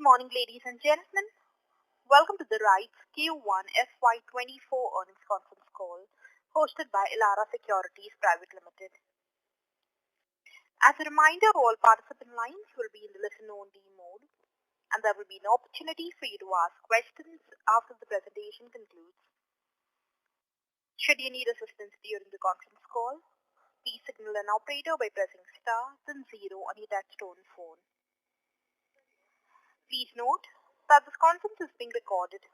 morning, ladies and gentlemen. Welcome to the RITES Q1 FY2024 earnings conference call hosted by Elara Securities Private Limited. As a reminder, all participant lines will be in the listen-only mode, and there will be an opportunity for you to ask questions after the presentation concludes. Should you need assistance during the conference call, please signal an operator by pressing star then 0 on your touchtone phone. Please note that this conference is being recorded.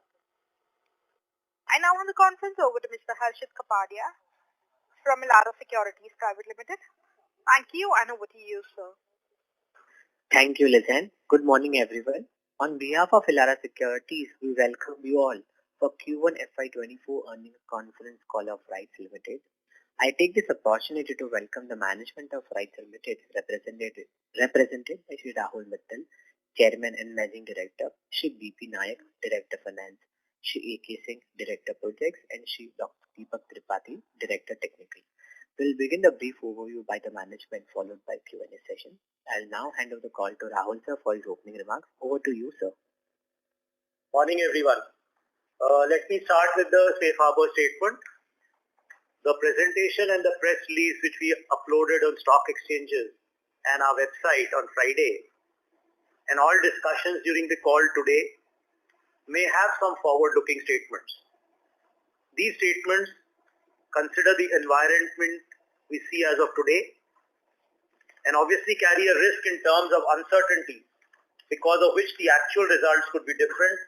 I now hand the conference over to Mr. Harshit Kapadia from Elara Securities Private Limited. Thank you, and over to you, sir. Thank you, Lizanne. Good morning, everyone. On behalf of Elara Securities, we welcome you all for Q1 FY24 earnings conference call of RITES Limited. I take this opportunity to welcome the management of RITES Limited, represented by Shri Rahul Mittal, Chairman and Managing Director, Shri B.P. Nayak, Director Finance, Shri A.K. Singh, Director Projects, and Shri Dr. Deepak Tripathi, Director Technical. We'll begin the brief overview by the management followed by Q&A session. I'll now hand over the call to Rahul sir for his opening remarks. Over to you, sir. Morning, everyone. Let me start with the safe harbor statement. The presentation and the press release which we uploaded on stock exchanges and our website on Friday, and all discussions during the call today may have some forward-looking statements. These statements consider the environment we see as of today and obviously carry a risk in terms of uncertainty, because of which the actual results could be different,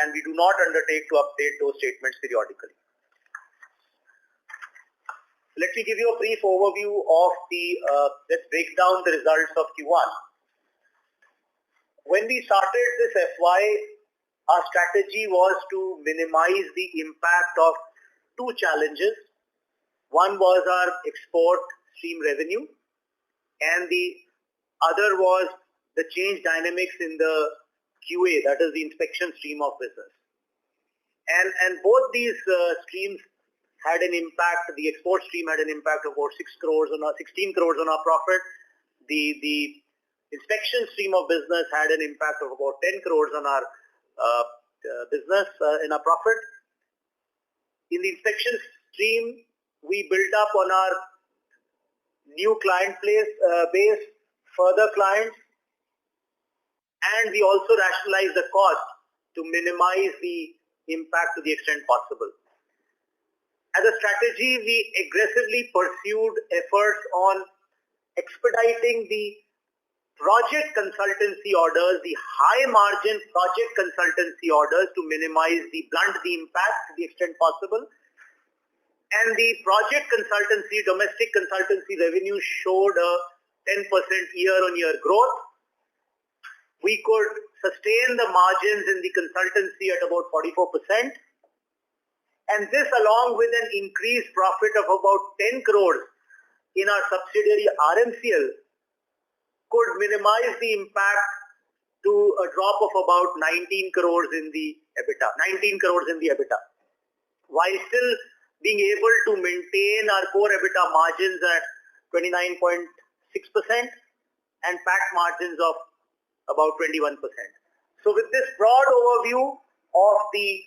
and we do not undertake to update those statements periodically. Let me give you a brief overview of let's break down the results of Q1. When we started this FY, our strategy was to minimize the impact of two challenges. One was our export stream revenue, and the other was the change dynamics in the QA, that is the inspection stream of business. And both these streams had an impact. The export stream had an impact of about 16 crores on our profit. The inspection stream of business had an impact of about 10 crores on our business in our profit. In the inspection stream, we built up on our new client base, further clients, and we also rationalized the cost to minimize the impact to the extent possible. As a strategy, we aggressively pursued efforts on expediting the project consultancy orders, the high margin project consultancy orders, to blunt the impact to the extent possible. And the project consultancy, domestic consultancy revenue showed a 10% year-on-year growth. We could sustain the margins in the consultancy at about 44%. And this, along with an increased profit of about 10 crores in our subsidiary RMCL, could minimize the impact to a drop of about 19 crores in the EBITDA, while still being able to maintain our core EBITDA margins at 29.6% and PAT margins of about 21%. So with this broad overview of the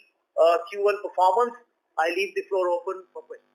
Q1 performance, I leave the floor open for questions.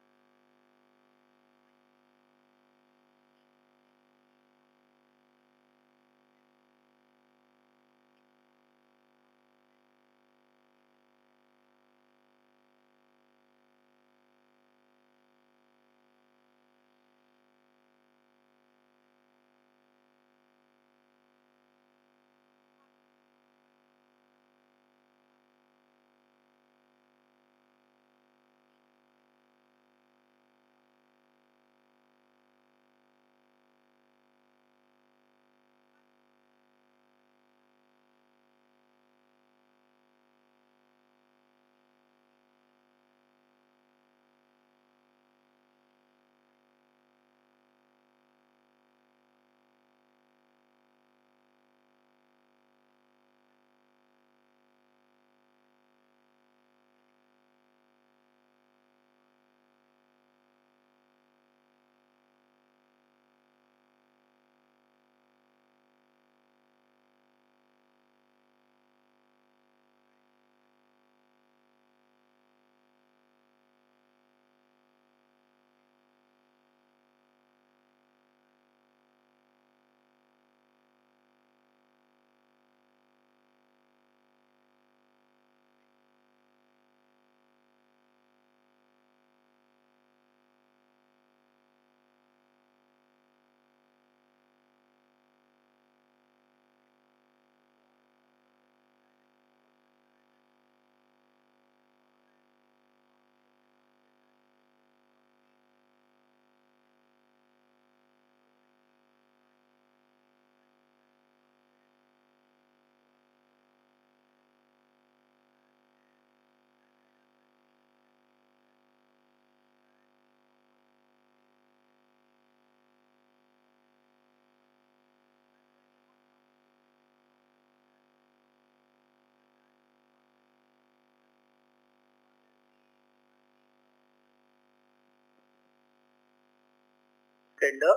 tender.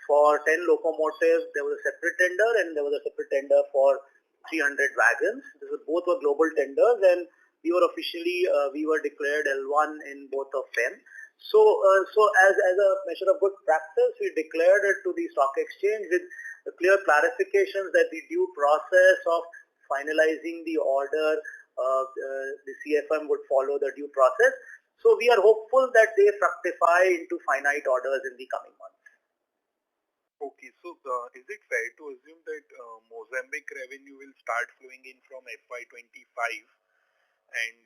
For 10 locomotives, there was a separate tender, and there was a separate tender for 300 wagons. Both were global tenders, and we were declared L1 in both of them. So as a measure of good practice, we declared it to the stock exchange with clear clarifications that the due process of finalizing the order, the CFM would follow the due process. So we are hopeful that they fructify into finite orders in the coming months. Okay, so is it fair to assume that Mozambique revenue will start flowing in from FY25, and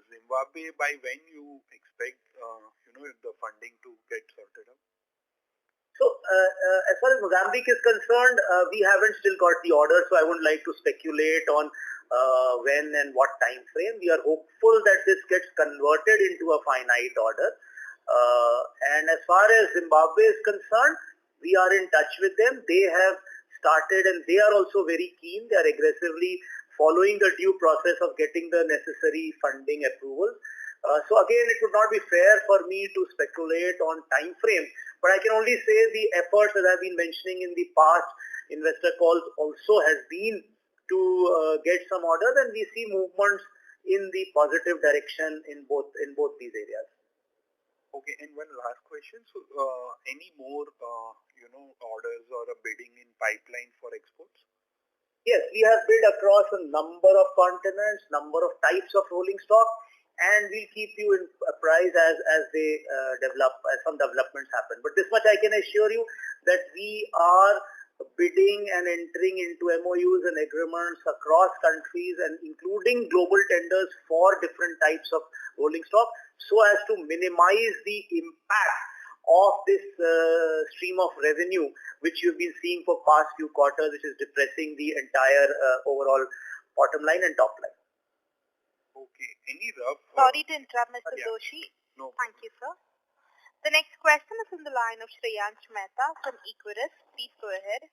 Zimbabwe, by when you expect the funding to get sorted out? So as far as Mozambique is concerned, we haven't still got the order, so I wouldn't like to speculate on when and what time frame. We are hopeful that this gets converted into a finite order. And as far as Zimbabwe is concerned, we are in touch with them. They have started, and they are also very keen. They are aggressively following the due process of getting the necessary funding approval. So again, it would not be fair for me to speculate on time frame, but I can only say the efforts that I've been mentioning in the past investor calls also has been to get some orders, and we see movements in the positive direction in both these areas. Okay, and one last question. So, any more orders or a bidding in pipeline for exports? Yes, we have bid across a number of continents, number of types of rolling stock, and we'll keep you apprised as they develop, as some developments happen. But this much I can assure you that we are bidding and entering into MOUs and agreements across countries, and including global tenders for different types of rolling stock, so as to minimize the impact of this stream of revenue which you've been seeing for past few quarters, which is depressing the entire overall bottom line and top line. Okay. Any rough... Sorry to interrupt, Mr. Doshi. No. Thank you, sir. The next question is in the line of Shreyansh Mehta from Equirus. Please go ahead.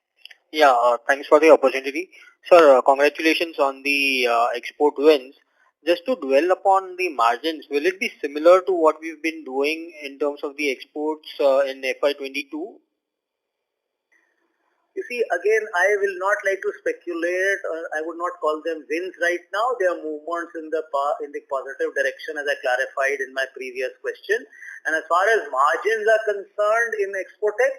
Yeah, thanks for the opportunity. Sir, congratulations on the export wins. Just to dwell upon the margins, will it be similar to what we've been doing in terms of the exports in FY22? You see, again, I will not like to speculate. I would not call them wins right now. They are movements in the positive direction, as I clarified in my previous question. And as far as margins are concerned in Exportech,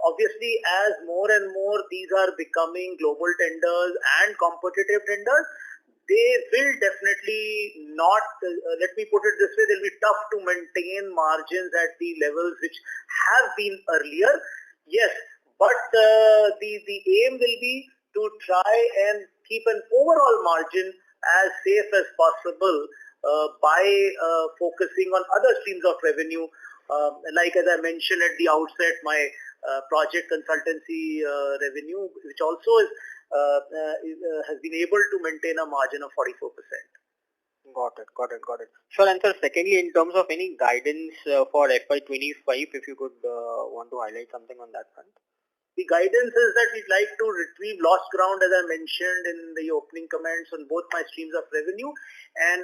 obviously, as more and more these are becoming global tenders and competitive tenders, they will definitely not, let me put it this way, they'll be tough to maintain margins at the levels which have been earlier. Yes, but the aim will be to try and keep an overall margin as safe as possible by focusing on other streams of revenue. Like as I mentioned at the outset, my project consultancy revenue, which also has been able to maintain a margin of 44%. Got it. Sure, and sir, secondly, in terms of any guidance for FY25, if you could want to highlight something on that front. The guidance is that we'd like to retrieve lost ground, as I mentioned in the opening comments, on both my streams of revenue, and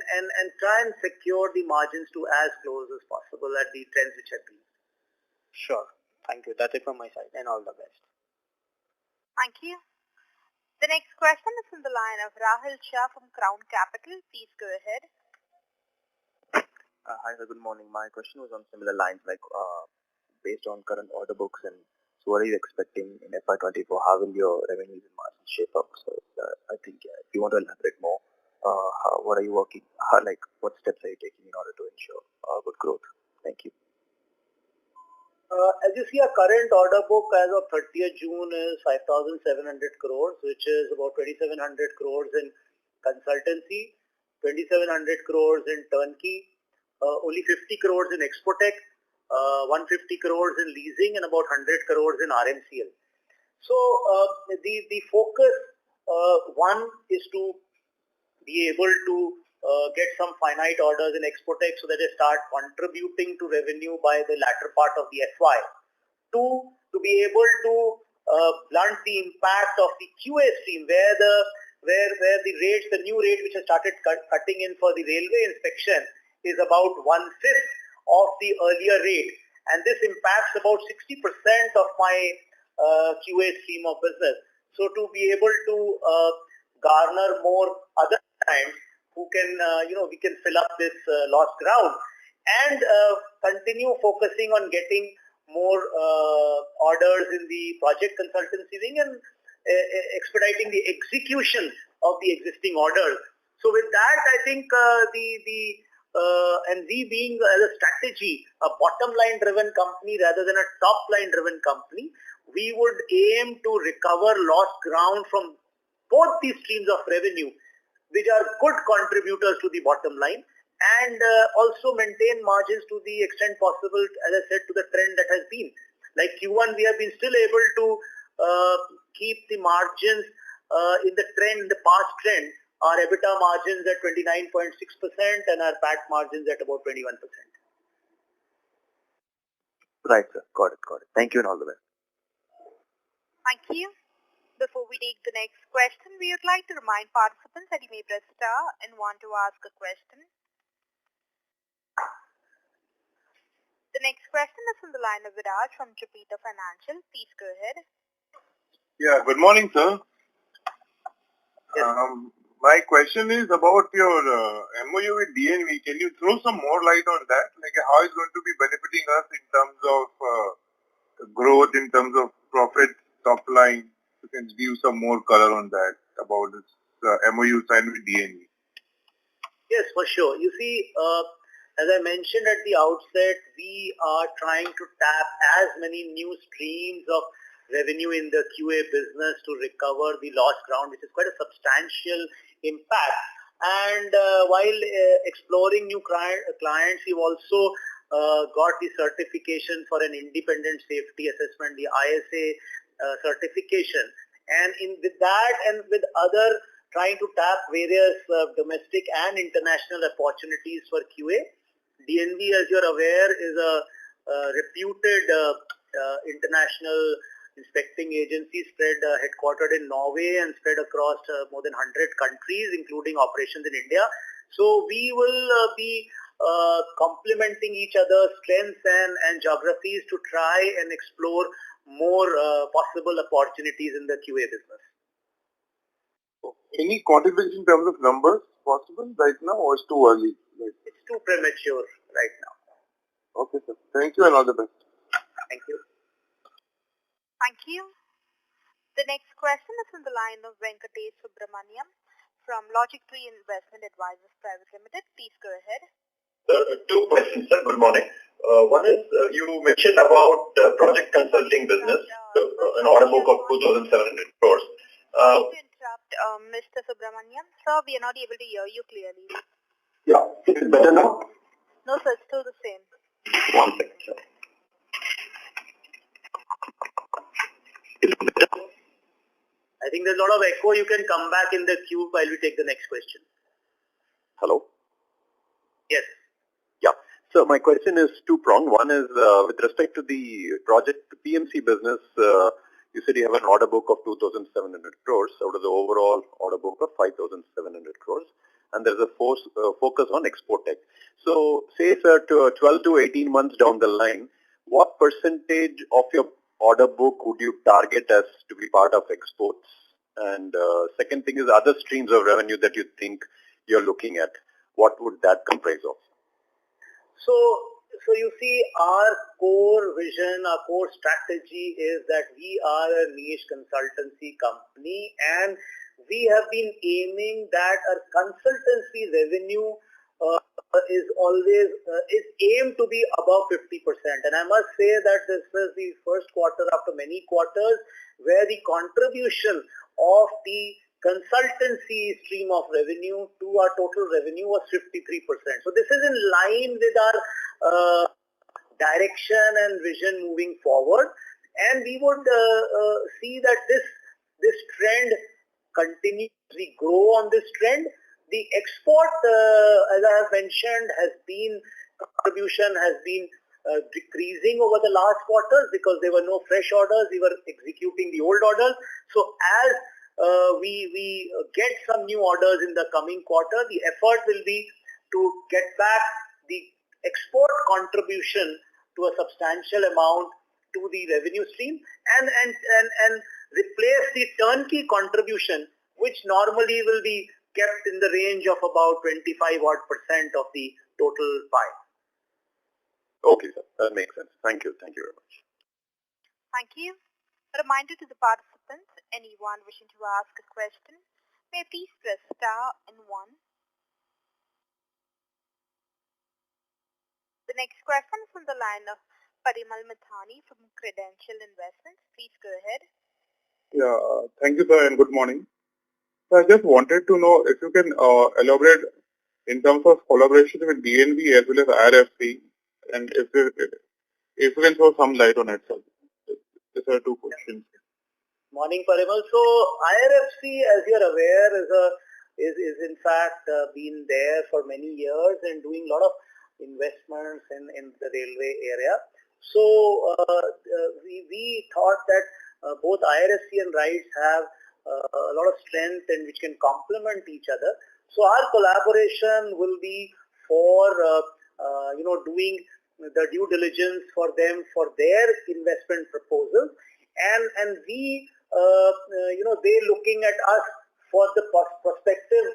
try and secure the margins to as close as possible at the trends which have been. Sure. Thank you. That's it from my side, and all the best. Thank you. The next question is in the line of Rahul Shah from Crown Capital. Please go ahead. Hi, sir. Good morning. My question was on similar lines, like based on current order books, and so what are you expecting in FY24? How will your revenues and margins shape up? So I think if you want to elaborate more, what are you working? What steps are you taking in order to ensure good growth? Thank you. As you see, our current order book as of 30th June is 5,700 crores, which is about 2,700 crores in consultancy, 2,700 crores in turnkey, only 50 crores in Exportech, 150 crores in leasing, and about 100 crores in RMCL. So the focus, one, is to be able to get some finite orders in Exportech so that they start contributing to revenue by the latter part of the FY. Two, to be able to blunt the impact of the QA stream, where the rates, the new rate which has started cutting in for the railway inspection is about 1/5 of the earlier rate, and this impacts about 60% of my QA stream of business. So to be able to garner more other clients who can, we can fill up this lost ground and continue focusing on getting more orders in the project consultancy wing and expediting the execution of the existing orders. So with that, I think and we being as a strategy, a bottom line driven company rather than a top line driven company, we would aim to recover lost ground from both these streams of revenue, which are good contributors to the bottom line, and also maintain margins to the extent possible, as I said, to the trend that has been. Like Q1, we have been still able to keep the margins in the trend, the past trend. Our EBITDA margins at 29.6% and our PAT margins at about 21%. Right, sir. Got it. Thank you and all the best. Thank you. Before we take the next question, we would like to remind participants that you may press star and want to ask a question. The next question is from the line of Viraj from Jupiter Financial. Please go ahead. Yeah, good morning, sir. Yes. My question is about your MOU with DNV. Can you throw some more light on that? Like how it's going to be benefiting us in terms of growth, in terms of profit, top line? You can give some more color on that about this MOU signed with DNV. Yes, for sure. You see, as I mentioned at the outset, we are trying to tap as many new streams of revenue in the QA business to recover the lost ground, which is quite a substantial impact. And while exploring new clients, we've also got the certification for an independent safety assessment, the ISA certification. And with that and with other trying to tap various domestic and international opportunities for QA, DNV, as you're aware, is a reputed international inspecting agency headquartered in Norway and spread across more than 100 countries, including operations in India. So we will be complementing each other's strengths and geographies to try and explore more possible opportunities in the QA business. Any quantification in terms of numbers possible right now, or it's too early? It's too premature right now. Okay, sir. Thank you and all the best. Thank you. Thank you. The next question is from the line of Venkatesh Subramaniam from Logic Tree Investment Advisors Private Limited. Please go ahead. Two questions, sir. Good morning. One is, you mentioned about project consulting business, an order book of 2,700 crores. Sorry to interrupt, Mr. Subramaniam. Sir, we are not able to hear you clearly. Yeah. Is it better now? No, sir, it's still the same. One second, sir. Is it better? I think there's a lot of echo. You can come back in the queue while we take the next question. Hello? Yes. Yeah. So my question is two-pronged. One is with respect to the project PMC business, you said you have an order book of 2,700 crores out of the overall order book of 5,700 crores. And there's a focus on export tech. So say, sir, to 12 to 18 months down the line, what percentage of your order book would you target as to be part of exports? And second thing is other streams of revenue that you think you're looking at. What would that comprise of? So you see, our core vision, our core strategy is that we are a niche consultancy company, and we have been aiming that our consultancy revenue is always aimed to be above 50%. And I must say that this is the first quarter after many quarters where the contribution of the consultancy stream of revenue to our total revenue was 53%. So this is in line with our direction and vision moving forward. And we would see that this trend continues. We grow on this trend. The export, as I have mentioned, contribution has been decreasing over the last quarters because there were no fresh orders. We were executing the old orders. So as we get some new orders in the coming quarter, the effort will be to get back the export contribution to to a substantial amount to the revenue stream and replace the turnkey contribution, which normally will be kept in the range of about 25% of the total pie. Okay, sir. That makes sense. Thank you. Thank you very much. Thank you. A reminder to the participants, anyone wishing to ask a question, may please press star and 1. The next question is from the line of Parimal Mithani from Credential Investments. Please go ahead. Yeah, thank you, sir, and good morning. So I just wanted to know if you can elaborate in terms of collaboration with DNV as well as RFC, and if you can throw some light on it, sir. These are two questions. Morning, Parimal. So IRFC, as you're aware, is in fact been there for many years and doing a lot of investments in the railway area. So we thought that both IRFC and RITES have a lot of strength and which can complement each other. So our collaboration will be for doing the due diligence for them for their investment proposals, and we they looking at us for the prospective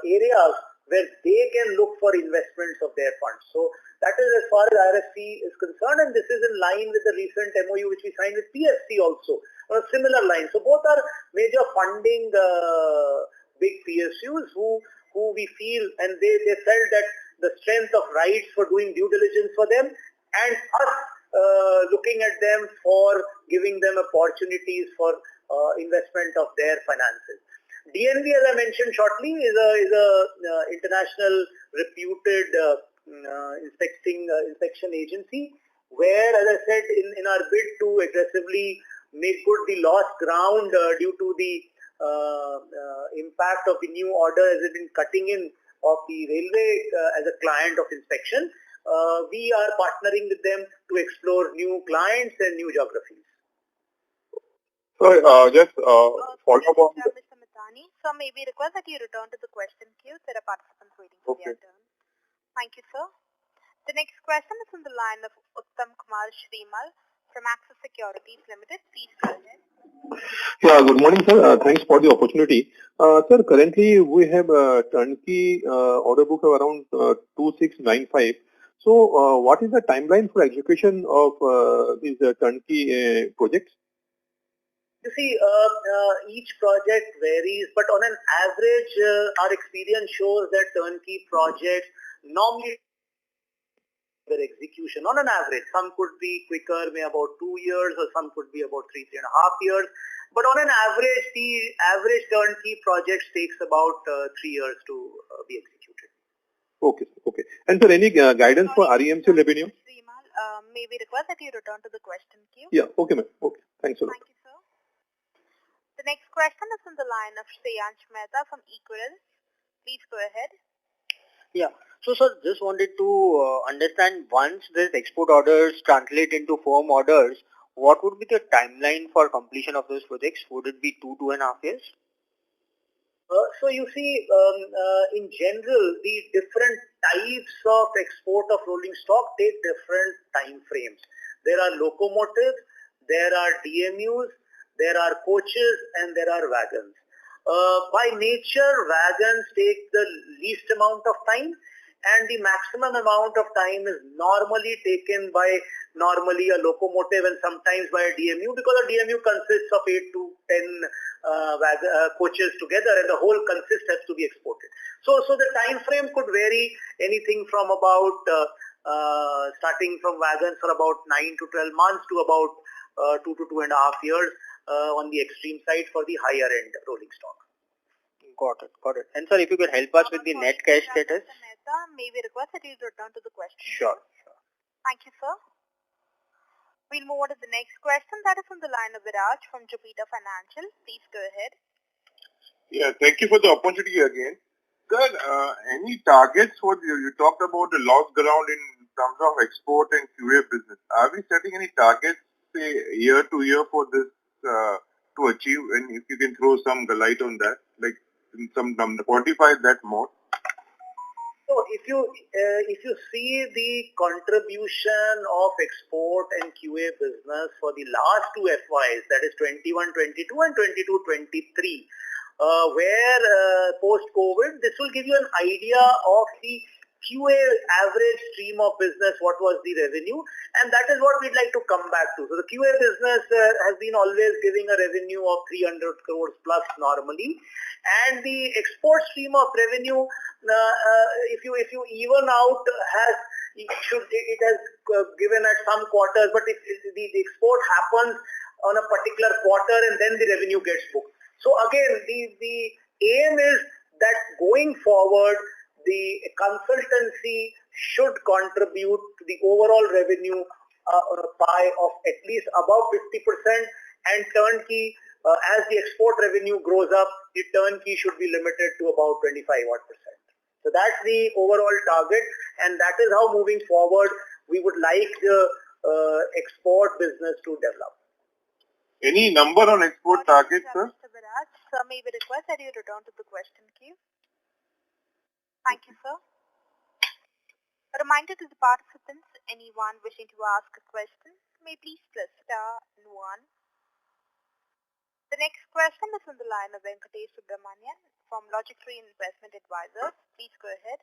areas where they can look for investments of their funds. So that is as far as IRFC is concerned, and this is in line with the recent MOU which we signed with PSC also on a similar line. So both are major funding big PSUs who we feel, and they felt that the strength of RITES for doing due diligence for them and us looking at them for giving them opportunities for investment of their finances. DNV, as I mentioned shortly, is a international reputed inspection agency, where, as I said, in our bid to aggressively make good the lost ground due to the impact of the new order as it been cutting in of the railway as a client of inspection, we are partnering with them to explore new clients and new geographies. So just follow up on Mr. Mithani, so may we request that you return to the question queue? There are participants waiting for their turn. Thank you, sir. The next question is from the line of Uttam Kumar Shrimal from Axis Securities Limited. Please go ahead. Yeah, good morning, sir. Thanks for the opportunity. Sir, currently we have a turnkey order book of around 2695. So, what is the timeline for execution of these turnkey projects? You see, each project varies, but on an average, our experience shows that turnkey projects normally their execution on an average. Some could be quicker, maybe about 2 years, or some could be about 3.5 years. But on an average, the average turnkey projects takes about 3 years to be executed. Okay, okay. And sir, any guidance for REMC revenue? May we request that you return to the question queue? Yeah, okay, ma'am. Okay, thanks a lot. Thank you, sir. The next question is on the line of Shreyansh Mehta from Equirus. Please go ahead. Yeah. So, sir, just wanted to understand, once these export orders translate into firm orders, what would be the timeline for completion of those projects? Would it be 2.5 years? So you see, in general, the different types of export of rolling stock take different time frames. There are locomotives, there are DMUs, there are coaches, and there are wagons. By nature, wagons take the least amount of time, and the maximum amount of time is normally taken by a locomotive and sometimes by a DMU, because a DMU consists of 8 to 10 coaches together, and the whole consist has to be exported. So the time frame could vary anything from about starting from wagons for about 9 to 12 months to about 2 to 2.5 years on the extreme side for the higher end rolling stock. Got it. And sir, if you could help us with the net cash status. May we request that you return to the question? Sure. Thank you, sir. We'll move on to the next question. That is from the line of Viraj from Jupiter Financial. Please go ahead. Yeah, thank you for the opportunity again. Sir, any targets for you talked about the lost ground in terms of export and QA business. Are we setting any targets, say, year to year for this to achieve? And if you can throw some light on that, like in some number, quantify that more. So if you see the contribution of export and QA business for the last two FYs, that is 21-22 and 22-23, where post-COVID, this will give you an idea of the QA average stream of business, what was the revenue, and that is what we'd like to come back to. So the QA business has been always giving a revenue of 300 crores plus normally, and the export stream of revenue, if you even out, it has given at some quarters, but if the export happens on a particular quarter and then the revenue gets booked. So again, the aim is that going forward, the consultancy should contribute to the overall revenue pie of at least above 50%, and turnkey, as the export revenue grows up, the turnkey should be limited to about 25%. So that's the overall target, and that is how moving forward we would like the export business to develop. Any number on export target, sir? Mr. Viraj, sir, may we request that you return to the question queue? Thank you, sir. A reminder to the participants, anyone wishing to ask a question, may please press star and 1. The next question is on the line of Venkatesh Subramanian from Logic Tree Investment Advisors. Please go ahead.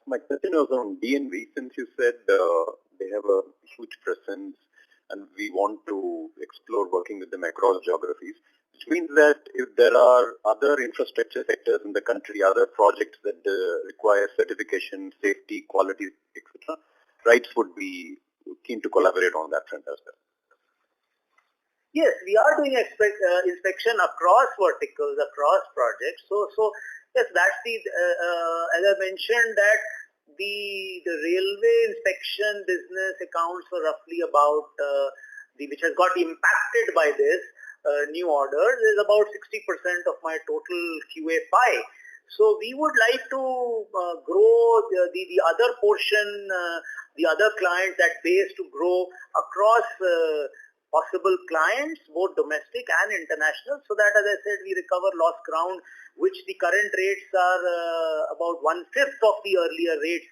My question was on DNV. Since you said they have a huge presence and we want to explore working with them across geographies, which means that if there are other infrastructure sectors in the country, other projects that require certification, safety, quality, etc., RITES would be keen to collaborate on that front as well. Yes, we are doing inspection across verticals, across projects. So yes, that's the, as I mentioned, that the railway inspection business accounts for roughly about, which has got impacted by this new order, is about 60% of my total QA pie. So we would like to grow the other portion, the other clients, that base to grow across possible clients, both domestic and international, so that, as I said, we recover lost ground, which the current rates are about 1/5 of the earlier rates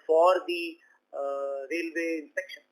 for the railway inspection.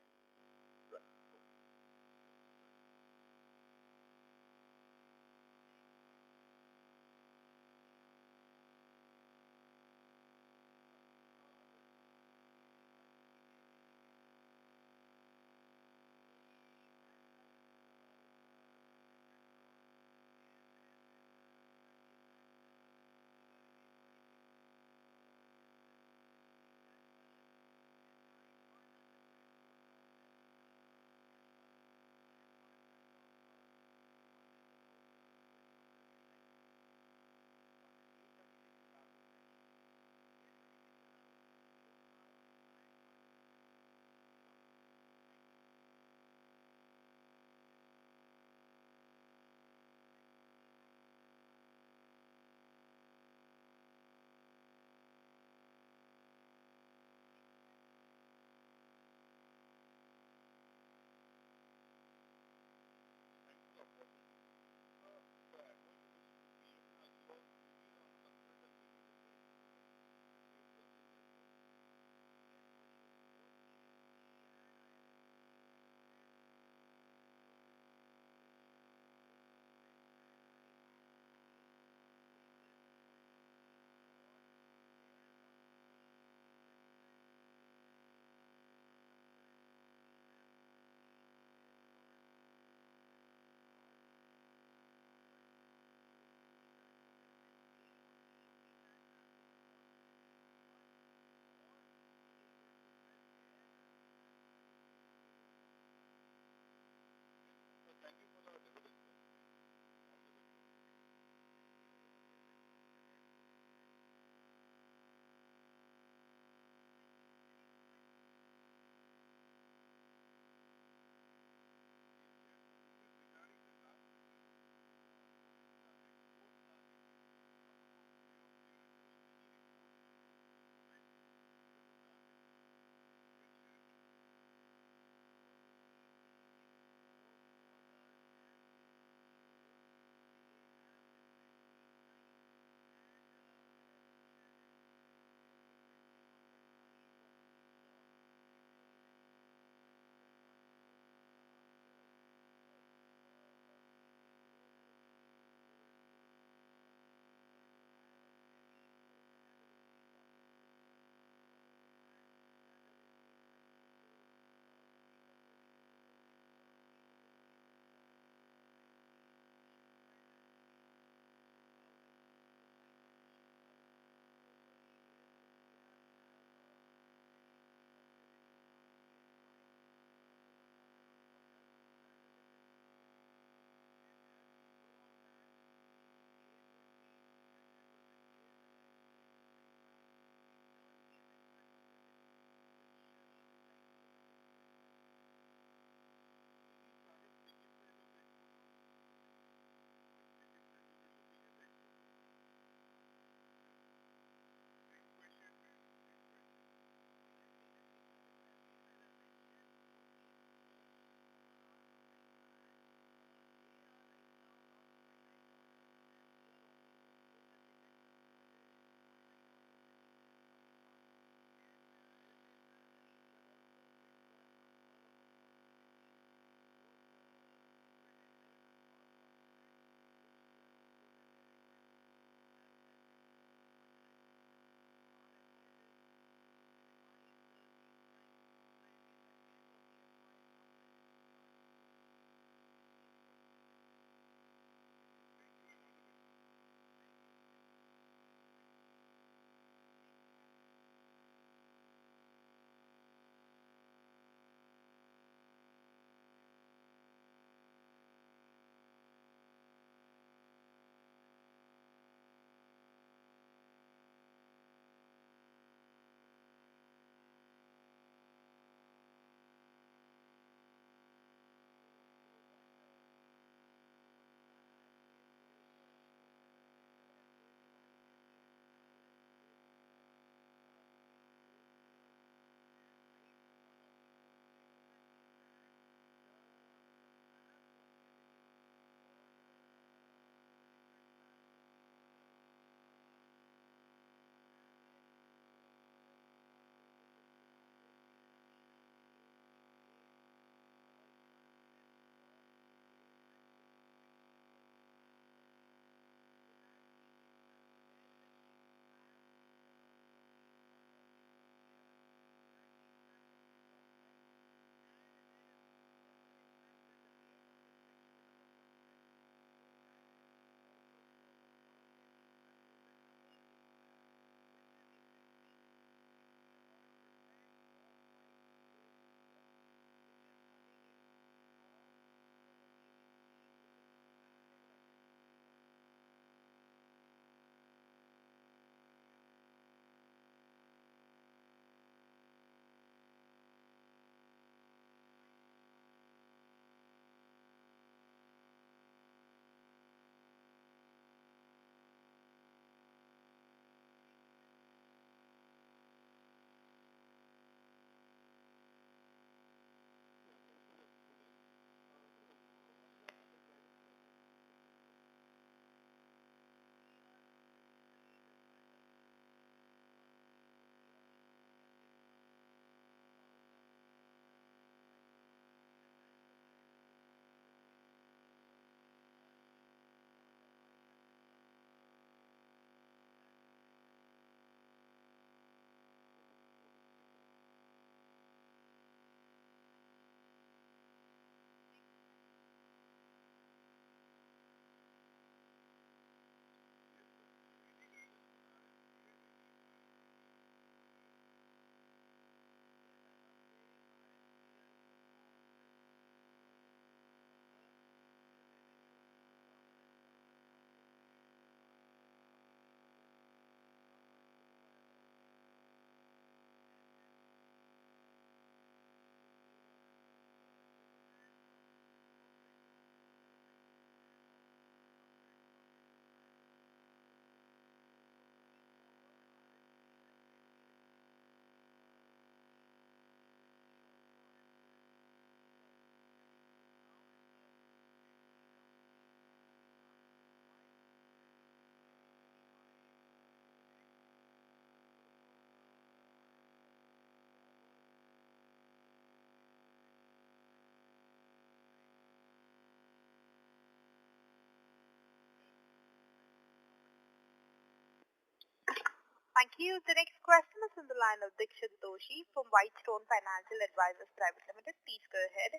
Thank you. The next question is on the line of Dikshit Doshi from Whitestone Financial Advisors Private Limited. Please go ahead.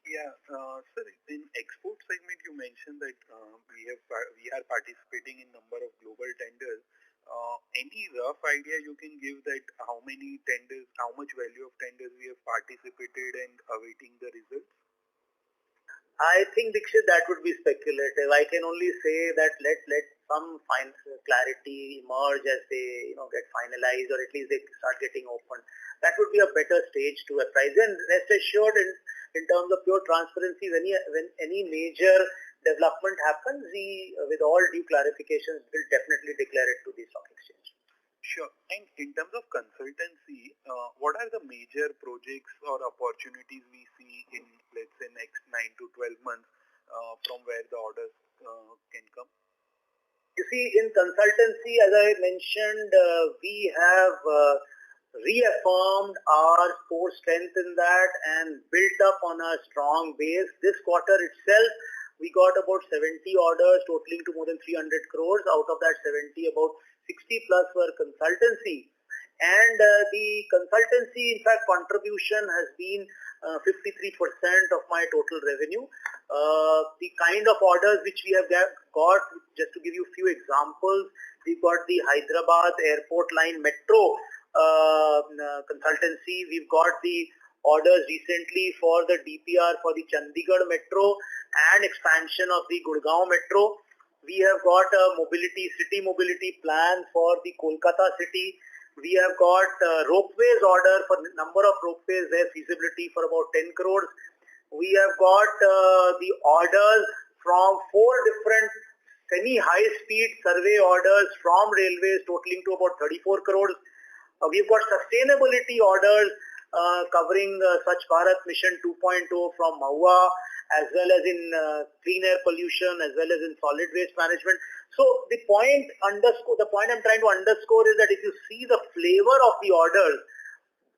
Yeah, sir, in export segment you mentioned that we are participating in number of global tenders. Any rough idea you can give that how many tenders, how much value of tenders we have participated and awaiting the results? I think, Dikshit, that would be speculative. I can only say that let some clarity emerge as they get finalized, or at least they start getting open. That would be a better stage to apprise. And rest assured, in terms of pure transparency, when any major development happens, we, with all due clarifications, will definitely declare it to the stock exchange. Sure. And in terms of consultancy, what are the major projects or opportunities we see in, let's say, next 9 to 12 months from where the orders can come? You see, in consultancy, as I mentioned, we have reaffirmed our core strength in that and built up on a strong base. This quarter itself, we got about 70 orders totaling to more than 300 crores. Out of that 70, about 60 plus were consultancy. And the consultancy, in fact, contribution has been 53% of my total revenue. The kind of orders which we have got, just to give you a few examples, we got the Hyderabad Airport Line Metro consultancy. We've got the orders recently for the DPR for the Chandigarh Metro and expansion of the Gurgaon Metro. We have got a city mobility plan for the Kolkata city. We have got ropeways order for number of ropeways, their feasibility for about 10 crores. We have got the orders from 4 different semi-high speed survey orders from railways totaling to about 34 crores. We've got sustainability orders covering Swachh Bharat Mission 2.0 from Mahua, as well as in clean air pollution, as well as in solid waste management. So the point I'm trying to underscore is that if you see the flavor of the orders,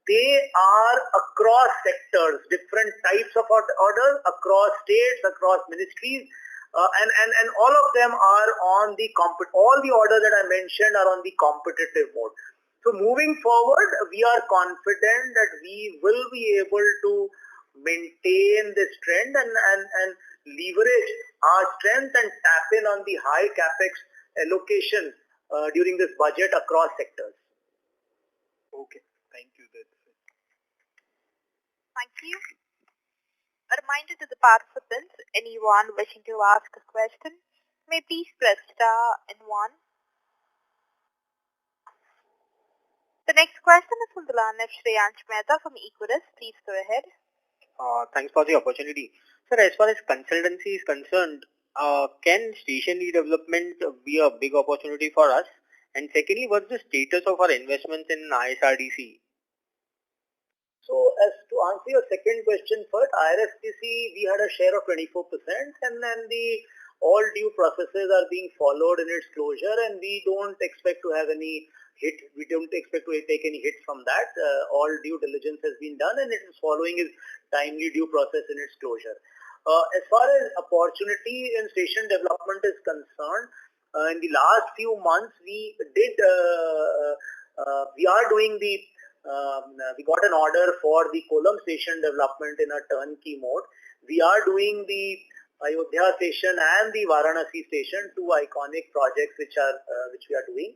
they are across sectors, different types of orders, across states, across ministries, and all of them are on the all the orders that I mentioned are on the competitive mode. So moving forward, we are confident that we will be able to maintain this trend and leverage our strength and tap in on the high capex allocation during this budget across sectors. Okay, thank you. That's it. Thank you. A reminder to the participants, anyone wishing to ask a question, may please press star and 1. The next question is from the line of Shreyansh Mehta from Equirus. Please go ahead. Thanks for the opportunity. Sir, as far as consultancy is concerned, can station redevelopment be a big opportunity for us? And secondly, what's the status of our investments in ISRDC? So, as to answer your second question first, IRSTC, we had a share of 24%, and then all due processes are being followed in its closure, and we don't expect to have any hit. We don't expect to take any hit from that. All due diligence has been done, and it is following its timely due process in its closure. As far as opportunity in station development is concerned, in the last few months, we are doing we got an order for the Kolam station development in a turnkey mode. We are doing the Ayodhya station and the Varanasi station, 2 iconic projects which we are doing.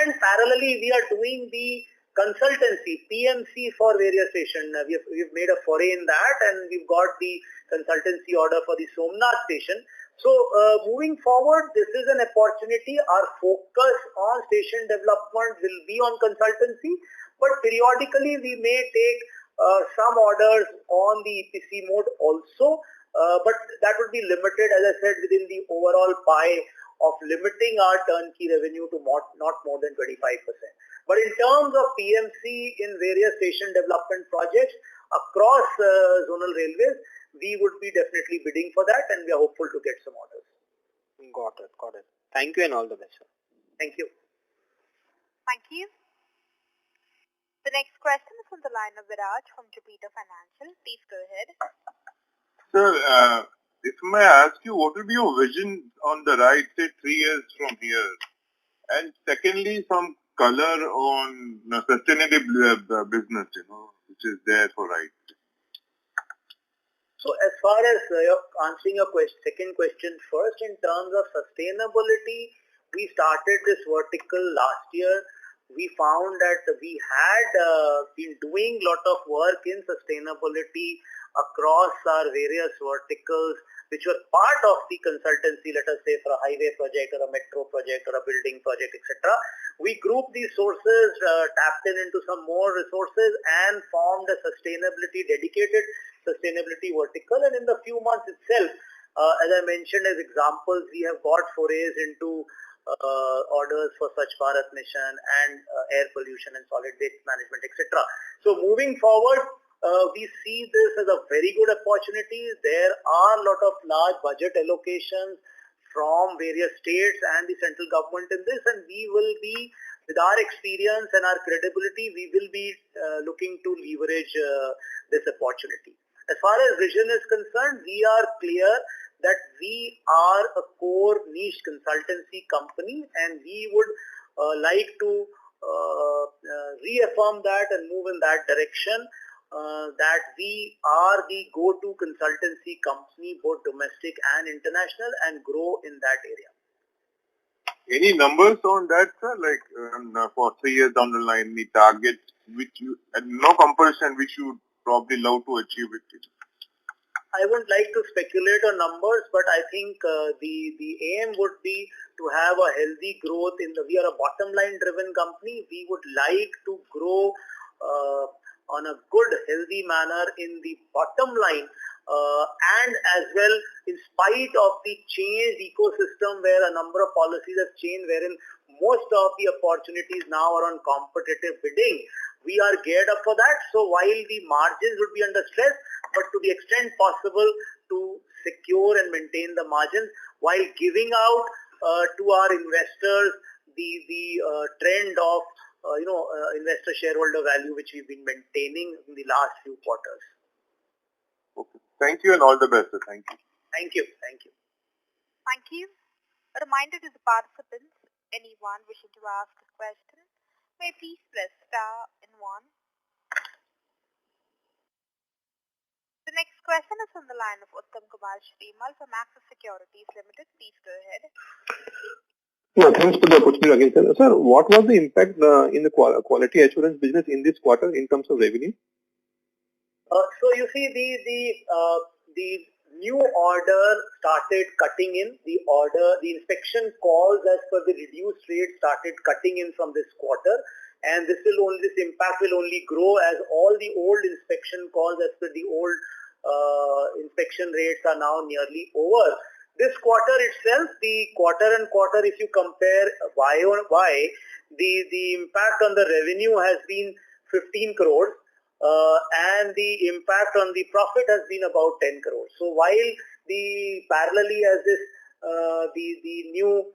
And parallelly, we are doing the consultancy, PMC for various stations. We've made a foray in that, and we've got the consultancy order for the Somnath station. So moving forward, this is an opportunity. Our focus on station development will be on consultancy, but periodically we may take some orders on the EPC mode also, but that would be limited, as I said, within the overall pie of limiting our turnkey revenue to not more than 25%. But in terms of PMC in various station development projects across zonal railways, we would be definitely bidding for that, and we are hopeful to get some orders. Got it. Thank you and all the best, sir. Thank you. Thank you. The next question is from the line of Viraj from Jupiter Financial. Please go ahead. Sir, if I may ask you, what will be your vision on the RITES, say 3 years from here? And secondly, from color on sustainable business, which is there for RITES? So as far as answering your second question first, in terms of sustainability, we started this vertical last year. We found that we had been doing a lot of work in sustainability across our various verticals, which were part of the consultancy, let us say for a highway project or a metro project or a building project, etc. We grouped these sources, tapped into some more resources and formed a dedicated sustainability vertical. And in the few months itself, as I mentioned as examples, we have got forays into orders for Swachh Bharat mission and air pollution and solid waste management, etc. So moving forward, we see this as a very good opportunity. There are a lot of large budget allocations from various states and the central government in this, and we will be, with our experience and our credibility, we will be looking to leverage this opportunity. As far as vision is concerned, we are clear that we are a core niche consultancy company, and we would like to reaffirm that and move in that direction, that we are the go-to consultancy company, both domestic and international, and grow in that area. Any numbers on that, sir? Like for 3 years down the line, the target, which you, and no comparison, which you probably love to achieve it. I wouldn't like to speculate on numbers, but I think the aim would be to have a healthy growth we are a bottom line driven company. We would like to grow on a good, healthy manner in the bottom line, and as well, in spite of the changed ecosystem where a number of policies have changed, wherein most of the opportunities now are on competitive bidding. We are geared up for that. So while the margins would be under stress, but to the extent possible to secure and maintain the margins while giving out to our investors the trend of investor shareholder value which we've been maintaining in the last few quarters. Okay. Thank you and all the best, sir. Thank you. Thank you. Thank you. Thank you. A reminder to the participants, anyone wishing to ask a question, may please press star and 1. The next question is on the line of Uttam Kumar Shrimal from Axis Securities Limited. Please go ahead. Yeah, thanks for the opportunity again, sir. Sir, what was the impact in the quality assurance business in this quarter in terms of revenue? So you see the new order started cutting in. The inspection calls as per the reduced rate started cutting in from this quarter. And this impact will only grow as all the old inspection calls as per the old inspection rates are now nearly over. This quarter itself, the quarter-on-quarter, if you compare Y-on-Y, the impact on the revenue has been 15 crores and the impact on the profit has been about 10 crores. So while parallelly as this the new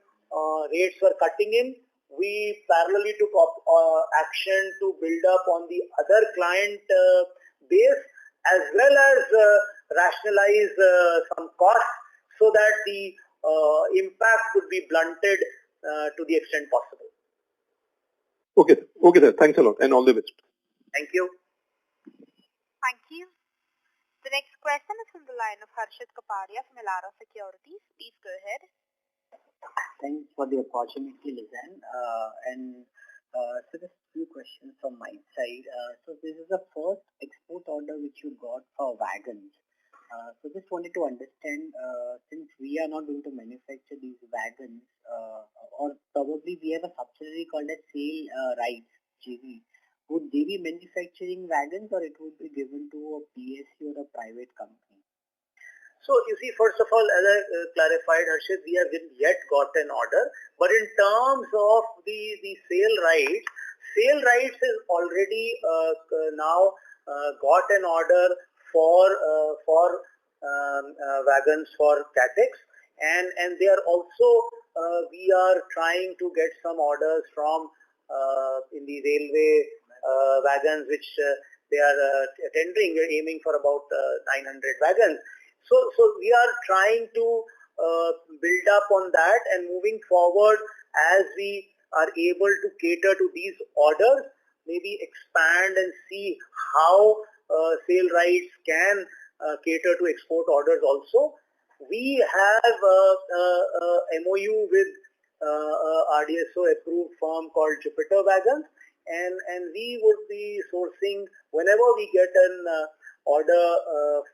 rates were cutting in, we parallelly took action to build up on the other client base as well as rationalize some costs so that the impact could be blunted to the extent possible. Okay, sir. Thanks a lot and all the best. Thank you. Thank you. The next question is from the line of Harshit Kapadia from Elara Securities. Please go ahead. Thanks for the opportunity, Lizanne. So just a few questions from my side. So this is the first export order which you got for wagons. So just wanted to understand, since we are not going to manufacture these wagons, or probably we have a subsidiary called as RITES JV, would they be manufacturing wagons or it would be given to a PSU or a private company? So you see, first of all, as I clarified, Harshit, we haven't yet got an order. But in terms of the sale rights is already now got an order for wagons for CATEX, and they are also we are trying to get some orders from in the railway wagons which they are tendering. We're aiming for about 900 wagons. So we are trying to build up on that, and moving forward as we are able to cater to these orders, maybe expand and see how sale rights can cater to export orders also. We have a MOU with RDSO approved firm called Jupiter Wagons, and we would be sourcing whenever we get an order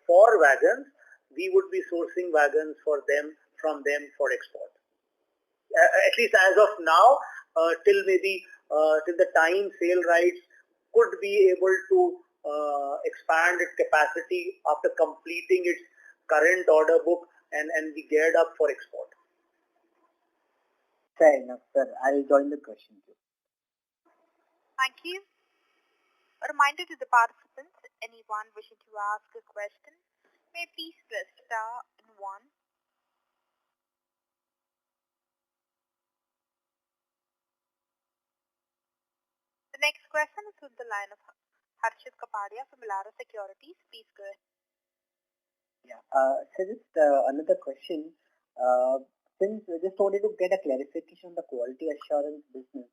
for wagons, we would be sourcing wagons from them for export. At least as of now, till the time sale rights could be able to expand its capacity after completing its current order book and be geared up for export. Fair enough, sir. I'll join the question queue. Thank you. A reminder to the participants, anyone wishing to ask a question, may please press star and 1. The next question is from the line of Harshit Kapadia from Elara Securities. Please go ahead. Yeah. So just another question. Since I just wanted to get a clarification on the quality assurance business.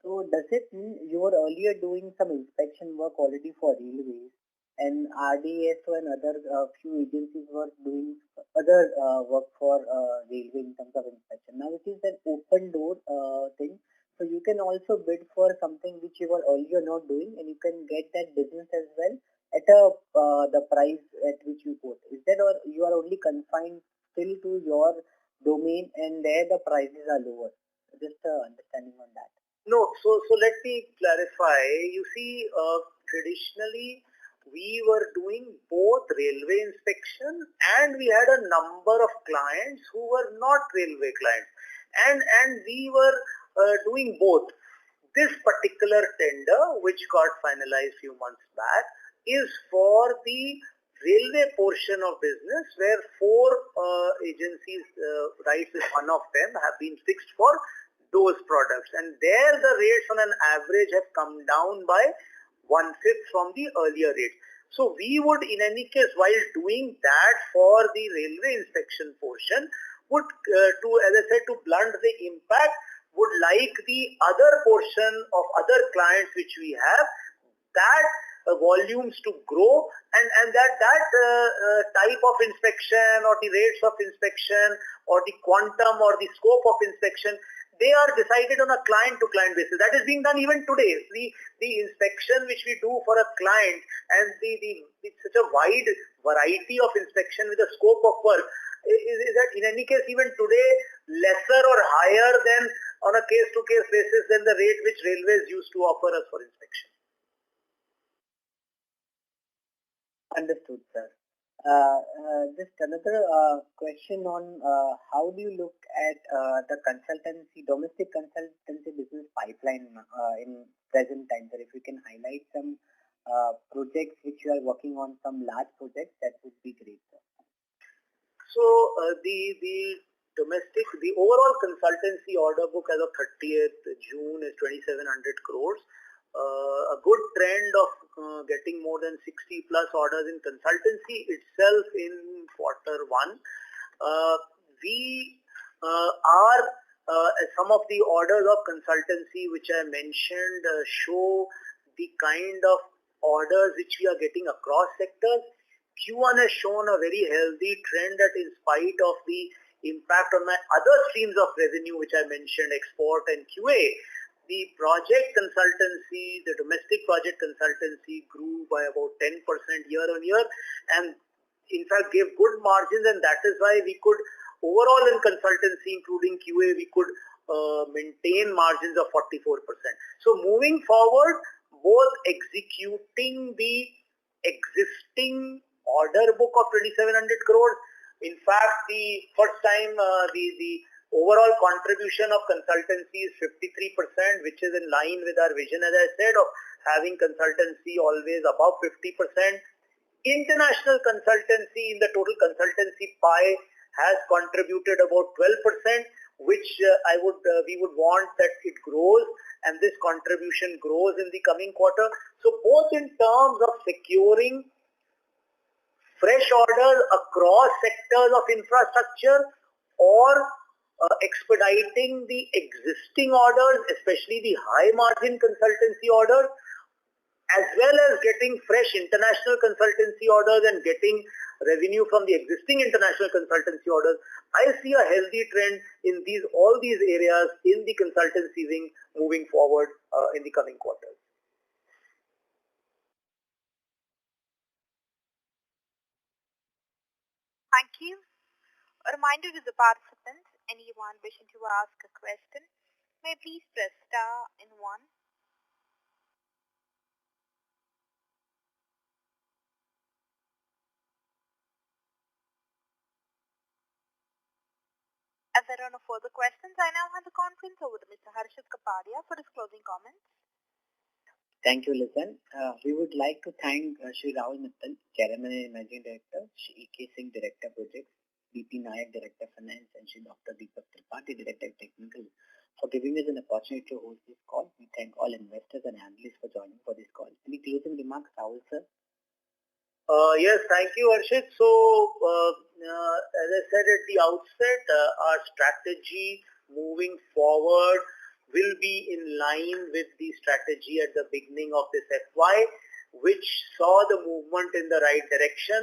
So does it mean you were earlier doing some inspection work already for railways, and RDSO and other few agencies were doing other work for railway in terms of inspection? Now it is an open door thing. So you can also bid for something which you were earlier not doing, and you can get that business as well at the price at which you quote. Is that, or you are only confined still to your domain and there the prices are lower? Just understanding on that. No, so let me clarify. You see, traditionally we were doing both railway inspection and we had a number of clients who were not railway clients, and we were doing both. This particular tender, which got finalized few months back, is for the railway portion of business where 4 agencies, RITES is one of them, have been fixed for those products, and there the rates on an average have come down by 1/5 from the earlier rates. So we would in any case, while doing that for the railway inspection portion, would as I said, to blunt the impact, would like the other portion of other clients which we have, that volumes to grow, and that type of inspection or the rates of inspection or the quantum or the scope of inspection, they are decided on a client-to-client basis. That is being done even today. The inspection which we do for a client, and it's such a wide variety of inspection with a scope of work, is that in any case even today lesser or higher than on a case-to-case basis than the rate which railways used to offer us for inspection. Understood, sir. Just another question on how do you look at the domestic consultancy business pipeline in present time, sir? If you can highlight some projects which you are working on, some large projects, that would be great, sir. So the overall consultancy order book as of 30th June is 2,700 crores. A good trend of getting more than 60 plus orders in consultancy itself in Q1. We are some of the orders of consultancy which I mentioned show the kind of orders which we are getting across sectors. Q1 has shown a very healthy trend that in spite of the impact on my other streams of revenue which I mentioned, export and QA, the project consultancy, the domestic project consultancy grew by about 10% year on year, and in fact gave good margins, and that is why we could overall in consultancy including QA we could maintain margins of 44%. So moving forward, both executing the existing order book of 2,700 crores, in fact the first time the overall contribution of consultancy is 53%, which is in line with our vision, as I said, of having consultancy always above 50%. International consultancy in the total consultancy pie has contributed about 12%, which we would want that it grows, and this contribution grows in the coming quarter. So both in terms of securing fresh orders across sectors of infrastructure or expediting the existing orders, especially the high margin consultancy orders, as well as getting fresh international consultancy orders and getting revenue from the existing international consultancy orders. I see a healthy trend in all these areas in the consultancy wing moving forward in the coming quarters. Thank you. A reminder to the participants, anyone wishing to ask a question, may please press star and 1. As there are no further questions, I now hand the conference over to Mr. Harshit Kapadia for his closing comments. Thank you, Lizanne. We would like to thank Shri Rahul Mittal, Chairman and Managing Director, Shri E.K. Singh, Director Projects, B.P. Nayak, Director Finance, and Shri Dr. Deepak Tripathi, Director Technical, for giving us an opportunity to host this call. We thank all investors and analysts for joining for this call. Any closing remarks, Rahul, sir? Yes, thank you, Harshit. So, as I said at the outset, our strategy moving forward will be in line with the strategy at the beginning of this FY, which saw the movement in the right direction,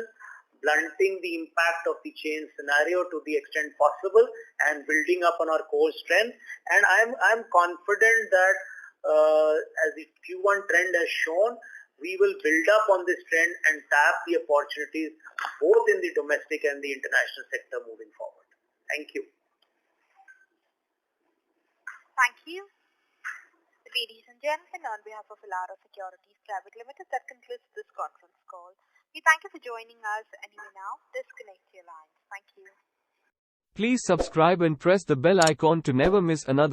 blunting the impact of the change scenario to the extent possible and building up on our core strength. And I'm confident that as the Q1 trend has shown, we will build up on this trend and tap the opportunities both in the domestic and the international sector moving forward. Thank you. Thank you. Ladies and gentlemen, on behalf of Elara Securities Private Limited, that concludes this conference call. We thank you for joining us, and you may now disconnect your lines. Thank you. Please subscribe and press the bell icon to never miss another